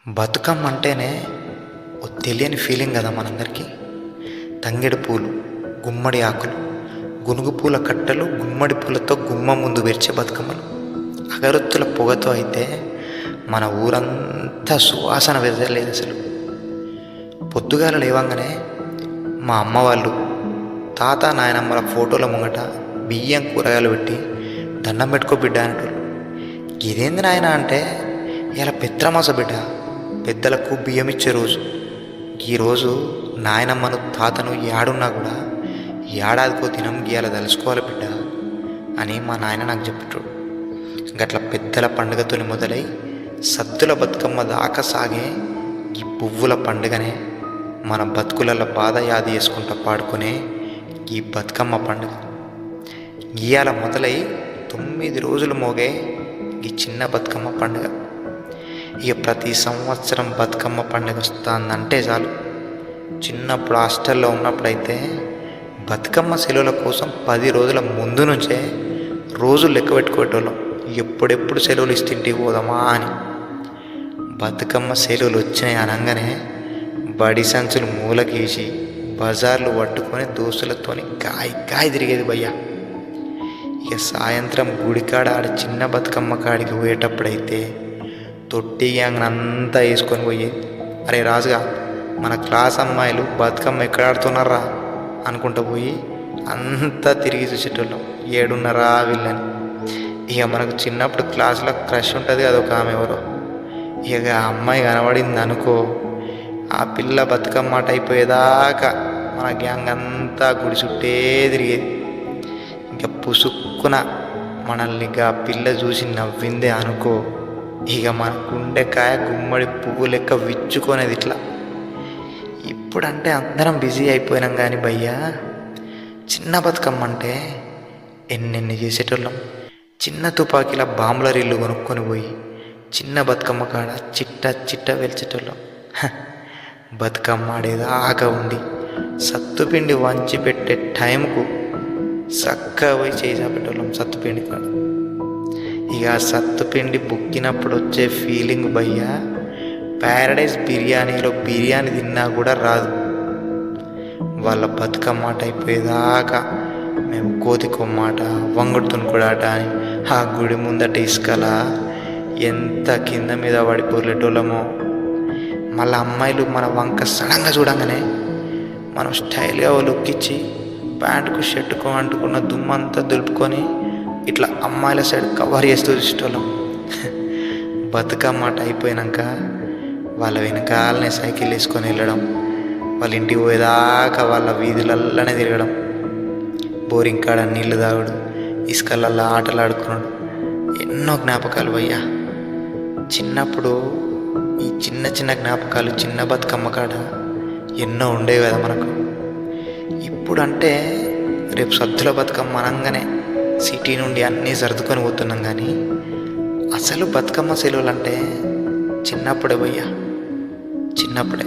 బతుకమ్మ అంటేనే ఓ తెలియని ఫీలింగ్ కదా మనందరికీ. తంగెడు పూలు, గుమ్మడి ఆకులు, గునుగు పూల కట్టలు, గుమ్మడి పూలతో గుమ్మ ముందు విరిచే బతుకమ్మలు, అగరొత్తుల పొగతో అయితే మన ఊరంతా సువాసన వెదజల్లేదు అసలు. పొద్దుగాల లేవంగానే మా అమ్మ వాళ్ళు తాత నాయనమ్మల ఫోటోల ముంగట బియ్యం కూరగాయలు పెట్టి దండం పెట్టుకో బిడ్డ అనేటోళ్ళు. ఇదేంది నాయన అంటే, ఇలా పెత్రమాస బిడ్డ, పెద్దలకు బియ్యం ఇచ్చే రోజు. ఈరోజు నాయనమ్మను తాతను ఏడున్నా కూడా ఏడాదికో దినం గీయాల తలుసుకోవాలి బిడ్డ అని మా నాయన నాకు చెప్పేటోడు. గట్ల పెద్దల పండుగతోని మొదలై సద్దుల బతుకమ్మ దాకా సాగే ఈ పువ్వుల పండుగనే మన బతుకులలో బాధ యాది చేసుకుంటా పాడుకునే ఈ బతుకమ్మ పండుగ. గీయాల మొదలై 9 రోజులు మోగే ఈ చిన్న బతుకమ్మ పండుగ. ఇక ప్రతి సంవత్సరం బతుకమ్మ పండుగ వస్తుందంటే చాలు. చిన్నప్పుడు హాస్టల్లో ఉన్నప్పుడైతే బతుకమ్మ సెలవుల కోసం 10 రోజుల ముందు నుంచే రోజులు లెక్క పెట్టుకోవటోళ్ళం, ఎప్పుడెప్పుడు సెలవులు ఇస్తుంటికి పోదామా అని. బతుకమ్మ సెలవులు వచ్చినాయి అనగానే బడి సంచులు మూలకేసి బజార్లు పట్టుకొని దోస్తులతోని గాయ తిరిగేది భయ్య. ఇక సాయంత్రం గుడికాడ ఆడ చిన్న బతుకమ్మ కాడికి పోయేటప్పుడైతే తొట్టి గ్యాంగ్ అంతా వేసుకొని పోయేది. అరే రాజుగా, మన క్లాస్ అమ్మాయిలు బతుకమ్మ ఎక్కడ ఆడుతున్నారా అనుకుంటూ పోయి అంతా తిరిగి చూసేటోళ్ళం, ఏడున్నారా వీళ్ళని. ఇక మనకు చిన్నప్పుడు క్లాసులో క్రష్ ఉంటుంది కదా ఒక ఆమె ఎవరో. ఇక ఆ అమ్మాయి కనబడింది అనుకో, ఆ పిల్ల బతుకమ్మ ఆట అయిపోయేదాకా మన గ్యాంగ్ అంతా గుడి చుట్టే తిరిగేది. ఇక పుసుక్కున మనల్ని ఇక పిల్ల చూసి నవ్విందే అనుకో, ఇక మన గుండెకాయ గుమ్మడి పువ్వు లెక్క విచ్చుకునేది ఇట్లా. ఇప్పుడంటే అందరం బిజీ అయిపోయినాం కానీ భయ్యా, చిన్న బతుకమ్మ అంటే ఎన్నెన్ని చేసేటోళ్ళం. చిన్న తుపాకీల బాంబుల రీళ్ళు కొనుక్కొని పోయి చిన్న బతుకమ్మ కాడ చిట్ట చిట్ట వెలిచేటోళ్ళం. బతుకమ్మ ఆడేదాకా ఉండి సత్తుపిండి వంచి పెట్టే టైంకు చక్కగా పోయి చేసాపెట్టేళ్ళం సత్తుపిండి కాడ. ఇక సత్తుపిండి బుక్కినప్పుడు వచ్చే ఫీలింగ్ భయ్యా, ప్యారడైజ్ బిర్యానీలో బిర్యానీ తిన్నా కూడా రాదు. వాళ్ళ బతుకమ్మ ఆట అయిపోయేదాకా మేము కోతి కొమ్మాట, వంగుడు తునుకుడాట అని ఆ గుడి ముందట ఇసుకల ఎంత కింద మీద పడిపోలేటోళ్ళమో. మళ్ళీ అమ్మాయిలు మన వంక సడన్గా చూడంగానే మనం స్టైల్గా లుక్ ఇచ్చి ప్యాంటుకు షర్టుకు అంటుకున్న దుమ్మంతా దులుపుకొని ఇట్లా అమ్మాయిల సైడ్ కవర్ చేస్తూ చూసేటోళ్ళం. బతుకమ్మ ఆట అయిపోయాక వాళ్ళ వెనకాలనే సైకిల్ వేసుకొని వెళ్ళడం, వాళ్ళ ఇంటికి పోయేదాకా వాళ్ళ వీధులల్లోనే తిరగడం, బోరింగ్ కాడ నీళ్లు తాగుడు, ఇసుకలల్లో ఆటలు ఆడుకున్నాడు. ఎన్నో జ్ఞాపకాలు భయ్యా. చిన్నప్పుడు ఈ చిన్న చిన్న జ్ఞాపకాలు చిన్న బతుకమ్మ కాడ ఎన్నో ఉండేవి కదా మనకు. ఇప్పుడు అంటే రేపు సద్దుల బతుకమ్మ అనగానే సిటీ నుండి అన్నీ సర్దుకొని పోతున్నాం, కానీ అసలు బతుకమ్మ సెలవులు అంటే చిన్నప్పుడే భయ్యా, చిన్నప్పుడే.